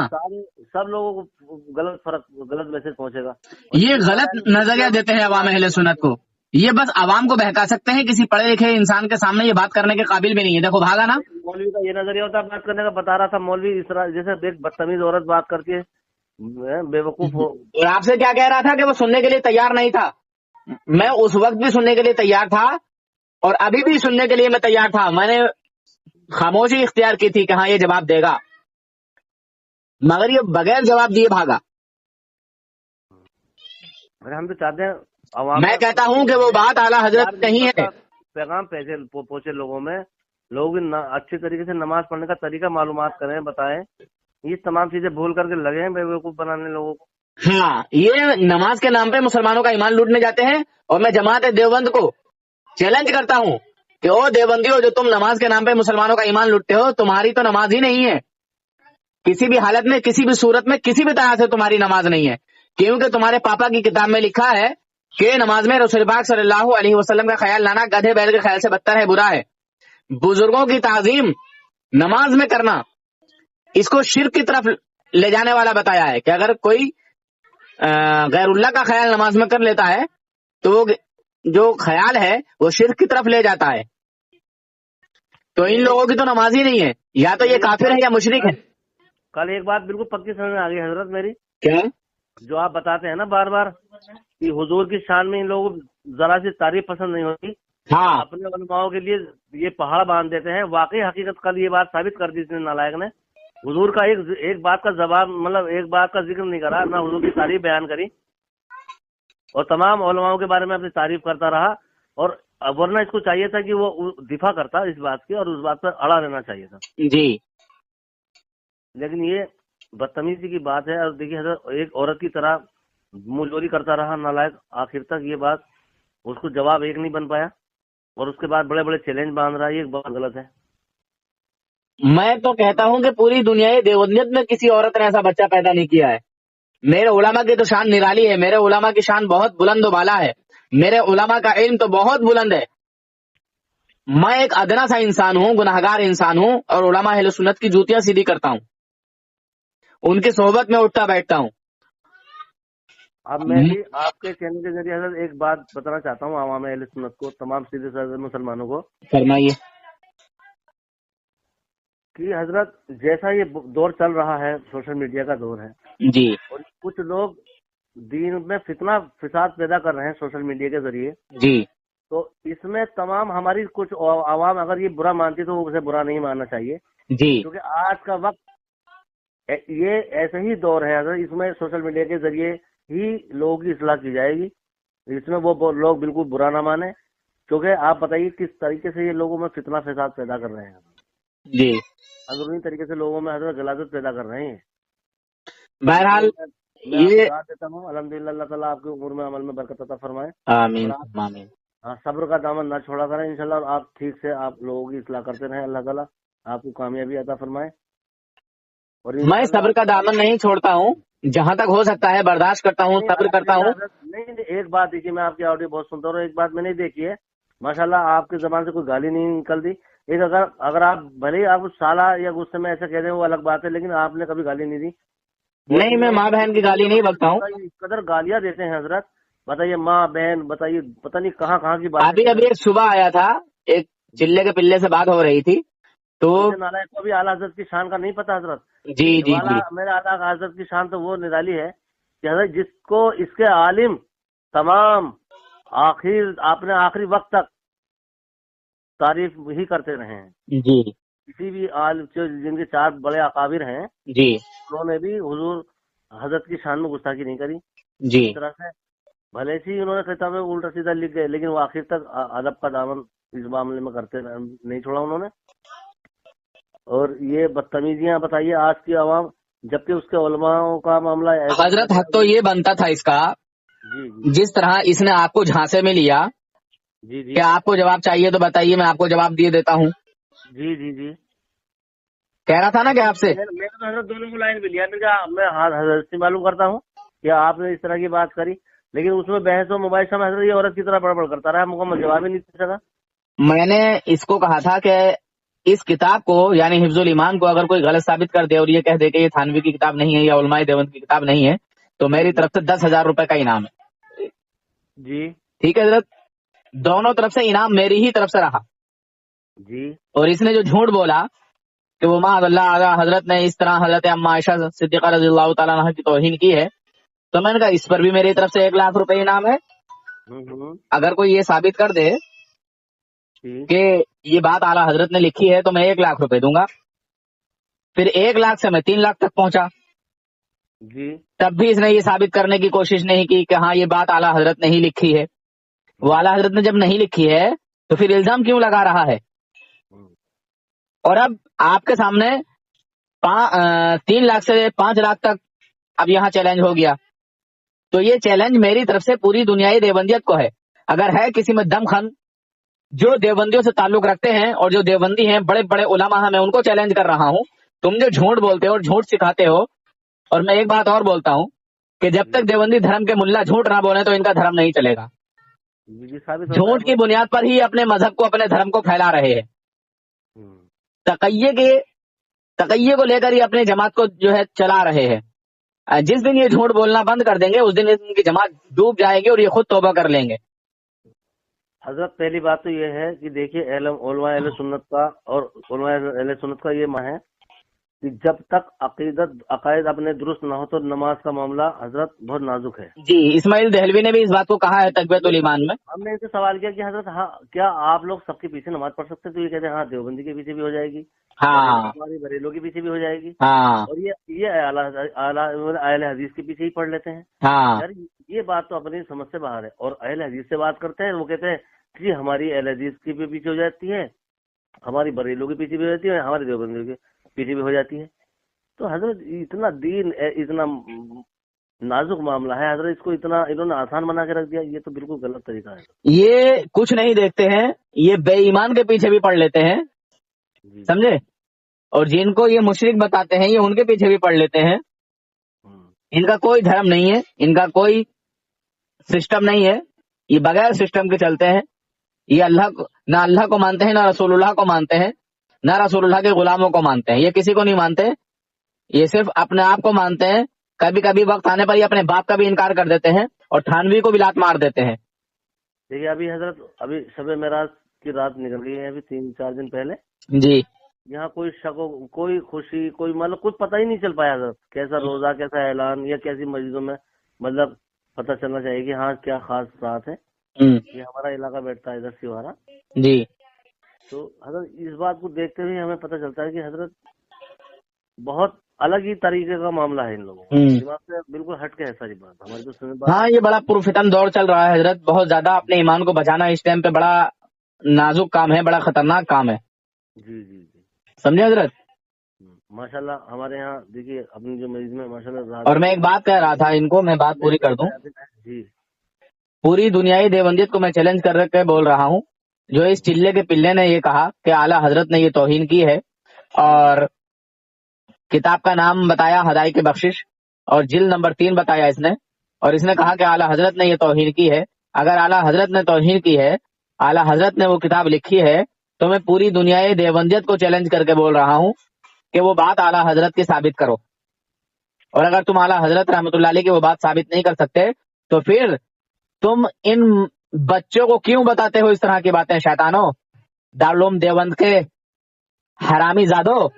سب لوگوں کو غلط میسج پہنچے گا. یہ غلط نظریہ دیتے ہیں عوام اہل سنت کو. یہ بس عوام کو بہکا سکتے ہیں, کسی پڑھے لکھے انسان کے سامنے یہ بات کرنے کے قابل بھی نہیں ہے. دیکھو بھاگا نا. مولوی کا یہ نظریہ ہوتا ہے بات کرنے کا, بتا رہا تھا مولوی اس طرح جیسے ایک بدتمیز عورت بات کرتی ہے بے وقوف ہو. اور آپ سے کیا کہہ رہا تھا کہ وہ سننے کے لیے تیار نہیں تھا. میں اس وقت بھی سننے کے لیے تیار تھا اور ابھی بھی سننے کے لیے میں تیار تھا. میں نے خاموشی اختیار کی تھی کہ ہاں یہ جواب دے گا, مگر یہ بغیر جواب دیے بھاگا. ہم تو چاہتے ہیں میں کہتا ہوں کہ وہ بات اعلیٰ حضرت نہیں ہے. پیغام پہنچے لوگوں میں, لوگ اچھی طریقے سے نماز پڑھنے کا طریقہ معلومات کریں, بتائیں. یہ تمام چیزیں بھول کر کے لگے ہیں بے وقوف بنانے لوگوں کو. ہاں یہ نماز کے نام پہ مسلمانوں کا ایمان لوٹنے جاتے ہیں. اور میں جماعت دیوبند کو چیلنج کرتا ہوں کہ او دیوبندی ہو جو تم نماز کے نام پہ مسلمانوں کا ایمان لوٹتے ہو, تمہاری تو نماز ہی نہیں ہے. کسی بھی حالت میں, کسی بھی صورت میں, کسی بھی طرح سے تمہاری نماز نہیں ہے, کیونکہ تمہارے پاپا کی کتاب میں لکھا ہے کہ نماز میں رسول پاک صلی اللہ علیہ وسلم کا خیال لانا گدھے بیل کے خیال سے بدتر ہے, برا ہے. بزرگوں کی تعظیم نماز میں کرنا اس کو شرک کی طرف لے جانے والا بتایا ہے کہ اگر کوئی غیر اللہ کا خیال نماز میں کر لیتا ہے تو وہ جو خیال ہے وہ شرک کی طرف لے جاتا ہے. تو ان لوگوں کی تو نماز ہی نہیں ہے, یا تو یہ کافر ہے یا مشرک ہے. कल एक बात बिल्कुल पक्की समझ में आ गई हजरत मेरी, क्या? जो आप बताते हैं ना बार बार कि हुजूर की शान में इन लोगों को जरा सी तारीफ पसंद नहीं होती, हाँ, अपने उलमाओं के लिए ये पहाड़ बांध देते हैं। वाकई हकीकत कल ये बात साबित कर दी इसने नालायक ने। हुजूर का एक बात का जवाब, मतलब एक बात का जिक्र नहीं करा, ना हुजूर की तारीफ बयान करी, और तमाम उलमाओं के बारे में अपनी तारीफ करता रहा। और वरना इसको चाहिए था कि वो दिफा करता इस बात की और उस बात पर अड़ा रहना चाहिए था, जी, लेकिन ये बदतमीजी की बात है। और देखिए हजरत, एक औरत की तरह मुंहजोरी करता रहा नालायक आखिर तक। ये बात उसको जवाब एक नहीं बन पाया, और उसके बाद बड़े बड़े चैलेंज बांध रहा है, ये बहुत गलत है। मैं तो कहता हूँ कि पूरी दुनिया देवनियत में किसी औरत ने ऐसा बच्चा पैदा नहीं किया है। मेरे उलमा की तो शान निराली है, मेरे उलमा की शान बहुत बुलंद वाला है, मेरे उलमा का इल्म तो बहुत बुलंद है। मैं एक अदना सा इंसान हूँ, गुनाहगार इंसान हूँ, और उलमा अहले सुन्नत की जूतियां सीधी करता हूँ, उनकी सोहबत में उठता बैठता हूँ। अब मैं भी आपके चैनल के जरिए हजरत एक बात बताना चाहता हूँ आवाम अहले सुन्नत को, तमाम सीधे साधे मुसलमानों को, फरमाइए। कि हजरत जैसा ये दौर चल रहा है, सोशल मीडिया का दौर है, जी, और कुछ लोग दीन में फितना फिसाद पैदा कर रहे हैं सोशल मीडिया के जरिए, जी, तो इसमें तमाम हमारी कुछ आवाम अगर ये बुरा मानती तो उसे बुरा नहीं मानना चाहिए, जी, क्योंकि आज का वक्त ये ऐसा ही दौर है हजरत, इसमें सोशल मीडिया के जरिए ही लोगों की इस्लाह की जाएगी। इसमें वो लोग बिल्कुल बुरा ना माने, क्योंकि आप बताइए किस तरीके से ये लोगों में फितना फसाद पैदा कर रहे हैं, जी। अंदरूनी तरीके से लोगों में हजरत गलाजत पैदा कर रहे हैं। बहरहाल मैं ये, आपको दाद देता हूँ, अल्हम्दुलिल्लाह, अल्लाह ताला आपके उम्र में अमल में बरकत अता फरमाए, आमीन, और आप आमीन। सब्र का दामन ना छोड़ा करें इंशाल्लाह, और आप ठीक से आप लोगों की इस्लाह करते रहें, अल्लाह ताला आपको कामयाबी अता फरमाए। और मैं इंशाल्लाह सब्र का दामन नहीं छोड़ता हूँ, जहाँ तक हो सकता है बर्दाश्त करता हूँ, नहीं, सब्र करता हूँ। नहीं, एक बात देखिए, मैं आपकी ऑडियो बहुत सुनता हूँ, एक बात मैंने देखी है, माशाल्लाह आपकी जबान से कोई गाली नहीं निकलती। एक अगर आप भले ही आप साला या गुस्से में ऐसे कह दें वो अलग बात है, लेकिन आपने कभी गाली नहीं दी। नहीं, मैं माँ बहन की गाली नहीं बकता हूँ। इस कदर गालियां देते हैं हजरत, बताइए माँ बहन, बताइए पता नहीं कहाँ कहाँ की बात। अभी अभी एक सुबह आया था, एक चिल्ले के पिल्ले से बात हो रही थी, तो नालायक को भी आला हजरत की शान का नहीं पता हजरत। जी, जी, जी, मेरे आला हजरत की शान तो वो निराली है कि हजरत जिसको इसके आलिम तमाम आपने आखिरी वक्त तक तारीफ ही करते रहे हैं। जी, किसी भी जिनके 4 बड़े अकाबिर हैं, जी, उन्होंने भी हुजूर हजरत की शान में गुस्ताखी नहीं करी। जी। इस तरह से भले से ही उन्होंने किताब में उल्टा सीधा लिख गए, लेकिन वो आखिर तक अदब का दामन इस मामले में करते नहीं छोड़ा उन्होंने। और ये बदतमीजियां बताइए आज की आवाम, जबकि उसके उलमाओं का मामला ऐसा हजरत हक तो ये बनता था इसका, जी जी जिस तरह इसने आपको झांसे में लिया जी जी कि आपको जवाब चाहिए तो बताइए, मैं आपको जवाब दिए देता हूँ। जी जी जी कह रहा था ना कि आपसे मैंने तो हजरत दोनों को लाइन भी लिया, मैं हजरत से मालूम करता हूँ कि आपने इस तरह की बात करी, लेकिन उसमें बहस और मुबाहिसा में हजरत ये औरत की तरह बड़बड़ करता रहा, मुकम्मल जवाब ही नहीं दे सका। मैंने इसको कहा था कि इस किताब को यानी हिफ्जुल ईमान को अगर कोई गलत साबित कर दे और ये कह दे कि ये थानवी की किताब नहीं है या उलमाए देवबंद की किताब नहीं है, तो मेरी तरफ से 10,000 रुपए का इनाम है। जी ठीक है हजरत, दोनों तरफ से इनाम मेरी ही तरफ से रहा। जी और इसने जो झूठ बोला कि वो माअल्लाह आला हजरत ने इस तरह हजरत अम्मा आयशा सिद्दीक़ा रज़ियल्लाहु ताला अन्हा की तौहीन की है, तो मैंने कहा इस पर भी मेरी तरफ से 1 लाख रुपए इनाम है। अगर कोई ये साबित कर दे कि ये बात आला हजरत ने लिखी है तो मैं 1 लाख रुपए दूंगा। फिर 1 लाख से मैं 3 लाख तक पहुंचा, जी तब भी इसने ये साबित करने की कोशिश नहीं की कि हाँ ये बात आला हजरत ने ही लिखी है। वो आला हजरत ने जब नहीं लिखी है तो फिर इल्जाम क्यों लगा रहा है? और अब आपके सामने 3 लाख से 5 लाख तक अब यहाँ चैलेंज हो गया, तो ये चैलेंज मेरी तरफ से पूरी दुनियाई देवबंदियत को है। अगर है किसी में दमखन जो देवबंदियों से ताल्लुक रखते हैं और जो देवबंदी हैं, बड़े बड़े उलमा हैं, मैं उनको चैलेंज कर रहा हूँ। तुम जो झूठ बोलते हो और झूठ सिखाते हो, और मैं एक बात और बोलता हूँ कि जब तक देवबंदी धर्म के मुल्ला झूठ ना बोले तो इनका धर्म नहीं चलेगा। झूठ की बुनियाद पर ही अपने मजहब को, अपने धर्म को फैला रहे हैं। तकैये को लेकर ही अपनी जमात को जो है चला रहे हैं। जिस दिन ये झूठ बोलना बंद कर देंगे उस दिन इनकी जमात डूब जाएगी और ये खुद तौबा कर लेंगे। हजरत पहली बात तो ये है कि देखिए उलमा अहले सुन्नत का और उलमा अहले सुन्नत का ये है کہ جب تک عقائد اپنے درست نہ ہو تو نماز کا معاملہ حضرت بہت نازک ہے. جی اسماعیل دہلوی نے بھی اس بات کو کہا ہے تقویت الایمان میں. ہم نے ان سے سوال کیا کہ حضرت ہاں کیا آپ لوگ سب کے پیچھے نماز پڑھ سکتے ہیں؟ تو یہ کہتے ہیں ہاں دیوبندی کے پیچھے بھی ہو جائے گی, ہاں ہماری بریلوں کے پیچھے بھی ہو جائے گی, ہاں اور یہ اہل حدیث کے پیچھے ہی پڑھ لیتے ہیں. ہاں یار یہ بات تو اپنی سمجھ سے باہر ہے. اور اہل حدیث سے بات کرتے ہیں, وہ کہتے ہیں کہ ہماری اہل حدیث کے بھی پیچھے ہو جاتی ہے, ہماری بریلوں کے پیچھے بھی ہو جاتی ہے, ہمارے دیوبندیوں کے پیچھے بھی ہو جاتی ہے. تو حضرت اتنا دین اتنا نازک معاملہ ہے حضرت, اس کو اتنا انہوں نے آسان بنا کے رکھ دیا. یہ تو بالکل غلط طریقہ ہے. یہ کچھ نہیں دیکھتے ہیں, یہ بے ایمان کے پیچھے بھی پڑھ لیتے ہیں, جی سمجھے, اور جن کو یہ مشرک بتاتے ہیں یہ ان کے پیچھے بھی پڑھ لیتے ہیں. ان کا کوئی دھرم نہیں ہے, ان کا کوئی سسٹم نہیں ہے, یہ بغیر سسٹم کے چلتے ہیں. یہ نہ اللہ کو مانتے ہیں, نہ رسول اللہ کو مانتے ہیں, نہ رسول اللہ کے غلاموں کو مانتے ہیں. یہ کسی کو نہیں مانتے, یہ صرف اپنے آپ کو مانتے ہیں. کبھی کبھی وقت آنے پر یہ اپنے باپ کا بھی انکار کر دیتے ہیں اور تھانوی کو بھی لات مار دیتے ہیں. دیکھیے ابھی حضرت ابھی شب معراج کی رات نکل گئی ہے, ابھی 3-4 دن پہلے. جی یہاں کوئی شک کوئی خوشی کوئی مطلب کچھ پتہ ہی نہیں چل پایا حضرت, کیسا روزہ کیسا اعلان یا کیسی مسجدوں میں مطلب پتہ چلنا چاہیے کہ ہاں کیا خاص رات ہے. یہ ہمارا علاقہ بیٹھتا ہے ادھر سیوارا. جی تو حضرت اس بات کو دیکھتے ہوئے ہمیں پتہ چلتا ہے کہ حضرت بہت الگ ہی طریقے کا معاملہ ہے, ان لوگوں کا دماغ سے بالکل ہٹ کے ہے ساری بات. ہماری تو سنی بات. ہاں یہ بڑا پرفتن دور چل رہا ہے حضرت, بہت زیادہ اپنے ایمان کو بچانا اس ٹائم پہ بڑا نازک کام ہے, بڑا خطرناک کام ہے. جی جی جی سمجھے حضرت. ماشاء اللہ ہمارے یہاں دیکھیے اپنی جو مسجد میں ماشاء اللہ. اور میں ایک بات کہہ رہا تھا, ان کو میں بات پوری کر دوں. جی پوری دنیائی دیوبندیت کو میں چیلنج کر کے بول رہا ہوں, جو اس چلے کے پلے نے یہ کہا کہ اعلیٰ حضرت نے یہ توہین کی ہے, اور کتاب کا نام بتایا ہدائی کی بخشش, اور جلد نمبر 3 بتایا اس نے, اور اس نے کہا کہ اعلیٰ حضرت نے یہ توہین کی ہے. اگر اعلیٰ حضرت نے توہین کی ہے, اعلیٰ حضرت نے وہ کتاب لکھی ہے, تو میں پوری دنیائے دیوبندیت کو چیلنج کر کے بول رہا ہوں کہ وہ بات اعلیٰ حضرت کی ثابت کرو. اور اگر تم اعلیٰ حضرت رحمۃ اللہ علیہ کی وہ بات ثابت نہیں کر سکتے تو پھر تم ان بچوں کو کیوں بتاتے ہو اس طرح کی باتیں؟ شیطانوں, دارالعلوم دیوبند کے حرامی زادو,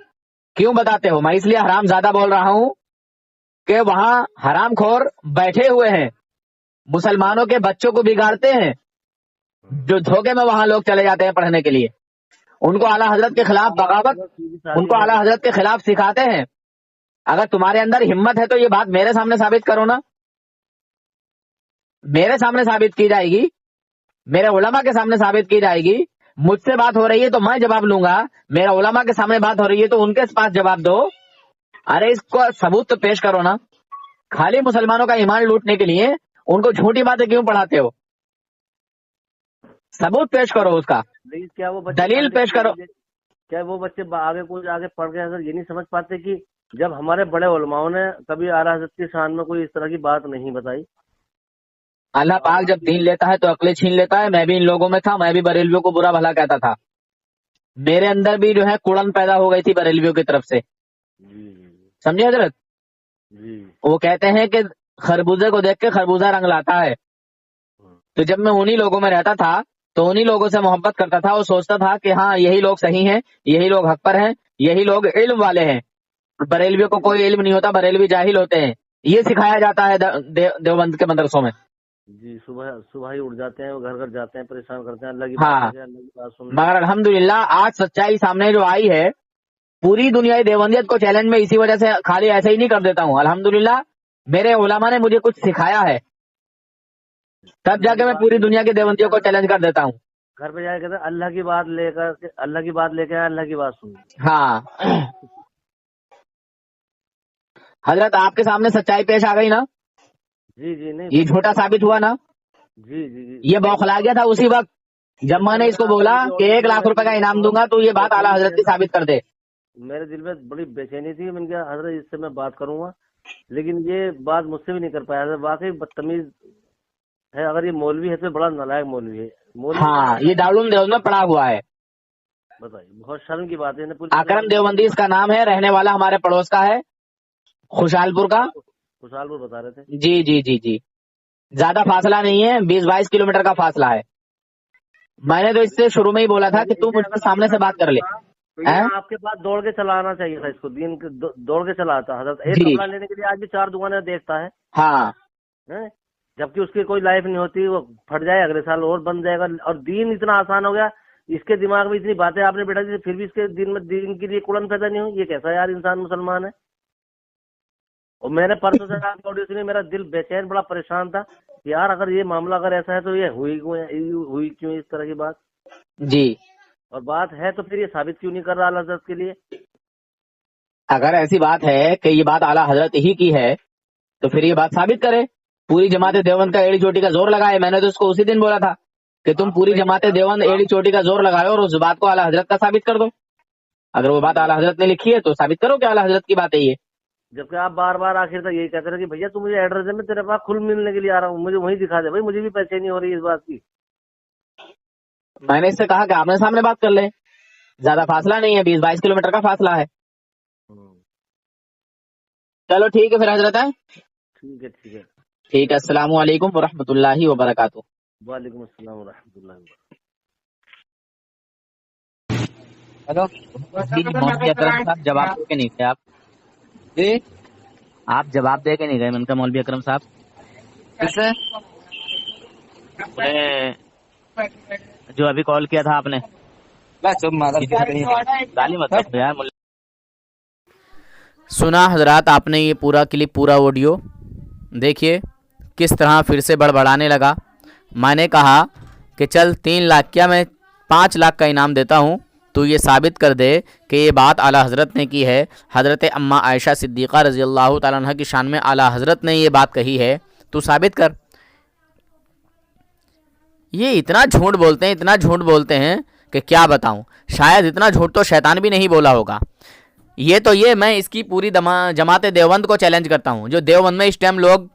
کیوں بتاتے ہو؟ میں اس لیے حرام زادہ بول رہا ہوں کہ وہاں حرام خور بیٹھے ہوئے ہیں, مسلمانوں کے بچوں کو بگاڑتے ہیں, جو دھوکے میں وہاں لوگ چلے جاتے ہیں پڑھنے کے لیے. ان کو اعلیٰ حضرت کے خلاف بغاوت, ان کو اعلیٰ حضرت کے خلاف سکھاتے ہیں. اگر تمہارے اندر ہمت ہے تو یہ بات میرے سامنے ثابت کرو نا, میرے سامنے ثابت کی جائے گی, میرے علماء کے سامنے ثابت کی جائے گی. مجھ سے بات ہو رہی ہے تو میں جواب لوں گا, میرے علماء کے سامنے بات ہو رہی ہے تو ان کے پاس جواب دو. ارے اس کو ثبوت تو پیش کرو نا. خالی مسلمانوں کا ایمان لوٹنے کے لیے ان کو جھوٹی باتیں کیوں پڑھاتے ہو؟ ثبوت پیش کرو اس کا, کیا وہ بچے دلیل پیش کرو. کیا وہ بچے آگے کچھ آگے پڑھ کے حضرت یہ نہیں سمجھ پاتے کہ جب ہمارے بڑے علماؤں نے کبھی اعلیٰ حضرت کی شان میں کوئی اس طرح کی بات نہیں بتائی؟ اللہ پاک جب دین لیتا ہے تو عقلیں چھین لیتا ہے. میں بھی ان لوگوں میں تھا, میں بھی بریلویوں کو برا بھلا کہتا تھا. میرے اندر بھی جو ہے کڑن پیدا ہو گئی تھی بریلویوں کی طرف سے, سمجھے حضرت. وہ کہتے ہیں کہ خربوزے کو دیکھ کے خربوزہ رنگ لاتا ہے. تو جب میں انہی لوگوں میں رہتا تھا تو انہی لوگوں سے محبت کرتا تھا, اور سوچتا تھا کہ ہاں یہی لوگ صحیح ہیں, یہی لوگ حق پر ہیں, یہی لوگ علم والے ہیں. بریلویوں کو کوئی علم نہیں ہوتا, بریلوی جاہل ہوتے ہیں. یہ سکھایا جاتا ہے دیوبند کے مدرسوں میں. جی صبح ہی اٹھ جاتے ہیں, وہ گھر گھر جاتے ہیں, پریشان کرتے ہیں, اللہ کی بات سن. مگر الحمدللہ آج سچائی سامنے جو آئی ہے, پوری دنیا دیوبندیت کو چیلنج میں اسی وجہ سے خالی ایسے ہی نہیں کر دیتا ہوں. الحمدللہ میرے علماء نے مجھے کچھ سکھایا ہے, تب جا کے میں پوری دنیا کے دیوبندیوں کو چیلنج کر دیتا ہوں. گھر پہ جا کے کہتے ہیں اللہ کی بات لے کر, اللہ کی بات لے کے اللہ کی بات سن. ہاں حضرت آپ کے سامنے سچائی پیش آ گئی نا, جی جی نہیں یہ جھوٹا ثابت ہوا نا. جی جی جی یہ بوکھلا گیا تھا اسی وقت جب میں نے اس کو بولا کہ 1 لاکھ روپے کا انعام دوں گا تو یہ بات اعلیٰ حضرت کی ثابت کر دے. میرے دل میں بڑی بے چینی تھی, میں نے کہا حضرت اس سے میں بات کروں گا, لیکن یہ بات مجھ سے بھی نہیں کر پایا. حضرت واقعی بدتمیز ہے, اگر یہ مولوی ہے تو بڑا نالائق مولوی ہے. ہاں یہ دارالعلوم دیوبند میں پڑا ہوا ہے. بتائیے بہت شرم کی بات ہے. اکرم دیوبندی اس کا نام ہے, رہنے والا ہمارے پڑوس کا ہے, خوشحال پور کا. خوشحال پور بتا رہے تھے. جی جی جی جی زیادہ فاصلہ نہیں ہے, 20-22 کلومیٹر کا فاصلہ ہے. میں نے تو اس سے شروع میں ہی بولا تھا کہ تم مجھ سے سامنے سے بات کر لے. तो ये आपके पास दौड़ के चलाना चाहिए था इसको, दीन के दौड़ के चलाता हजरत। एक जी। कपड़ा लेने के लिए आज भी 4 दुकानें देखता है, हाँ हैं? जबकि उसकी कोई लाइफ नहीं होती, वो फट जाए अगले साल और बन जाएगा। और दीन इतना आसान हो गया, इसके दिमाग में इतनी बातें आपने बैठा दी, फिर भी इसके दीन के लिए कुड़न पैदा नहीं हुई। ये कैसा यार इंसान मुसलमान है। और मैंने परसों से ऑडियो सुनी, मेरा दिल बेचैन, बड़ा परेशान था कि यार अगर ये मामला अगर ऐसा है तो ये हुई क्यों इस तरह की बात। जी, और बात है तो फिर ये साबित क्यों नहीं कर रहा आला हजरत के लिए। अगर ऐसी बात है कि ये बात आला हजरत ही की है तो फिर ये बात साबित करे। पूरी जमात देवबंद का एड़ी चोटी का जोर लगाए। मैंने तो उसको उसी दिन बोला था कि तुम पूरी जमात देवबंद एड़ी चोटी का जोर लगाओ और उस बात को आला हजरत का साबित कर दो। अगर वो बात आला हजरत ने लिखी है तो साबित करो कि आला हजरत की बात है ये। जबकि आप बार बार आखिर तक यही कहते रहे कि भैया तू मुझे एड्रेस दे, मैं तेरे पास खुल मिलने के लिए आ रहा हूँ, मुझे वहीं दिखा दे। भाई मुझे भी पैसे नहीं हो रही इस बात की। मैंने इससे कहा कि आपने सामने बात कर ले, ज्यादा फासला नहीं है, 20-22 किलोमीटर का फासला है। चलो ठीक है फिर हजरत है। ठीक है ठीक है। ठीक है, अस्सलाम वालेकुम वरहमतुल्लाहि वबरकातुहू। वालेकुम अस्सलाम वरहमतुल्लाहि हेलो मौलवी अकरम साहब, जवाब दे के नहीं थे आप? जी, आप जवाब दे के नहीं गए। मैंने कहा मौलवी अकरम साहब किससे? जो अभी कॉल किया था आपने, गाली मत दो यार। सुना हजरात आपने ये पूरा क्लिप, पूरा ऑडियो देखिए किस तरह फिर से बड़बड़ाने लगा। मैंने कहा कि चल 3 लाख क्या, मैं 5 लाख का इनाम देता हूँ, तो ये साबित कर दे कि ये बात आला हज़रत ने की है। हज़रत अम्मा आयशा सिद्दीक़ा रज़ी अल्लाह ताला अन्हा की शान में आला हज़रत ने ये बात कही है, तू साबित कर। ये इतना झूठ बोलते हैं, इतना झूठ बोलते हैं कि क्या बताऊं। शायद इतना झूठ तो शैतान भी नहीं बोला होगा। ये मैं इसकी पूरी जमात देवबंद को चैलेंज करता हूं। जो देवबंद में इस टाइम लोग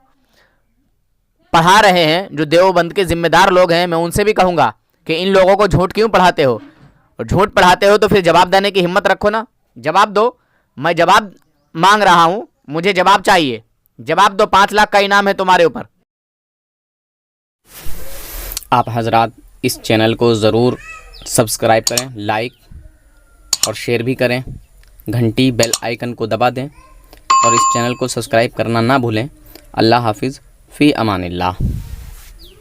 पढ़ा रहे हैं, जो देवबंद के जिम्मेदार लोग हैं, मैं उनसे भी कहूंगा कि इन लोगों को झूठ क्यों पढ़ाते हो। और झूठ पढ़ाते हो तो फिर जवाब देने की हिम्मत रखो ना, जवाब दो। मैं जवाब मांग रहा हूं, मुझे जवाब चाहिए, जवाब दो। 5 लाख का इनाम है तुम्हारे ऊपर। आप हजरात इस चैनल को ज़रूर सब्सक्राइब करें, लाइक और शेयर भी करें, घंटी बेल आइकन को दबा दें और इस चैनल को सब्सक्राइब करना ना भूलें। अल्लाह हाफिज़, फ़ी अमानिल्लाह।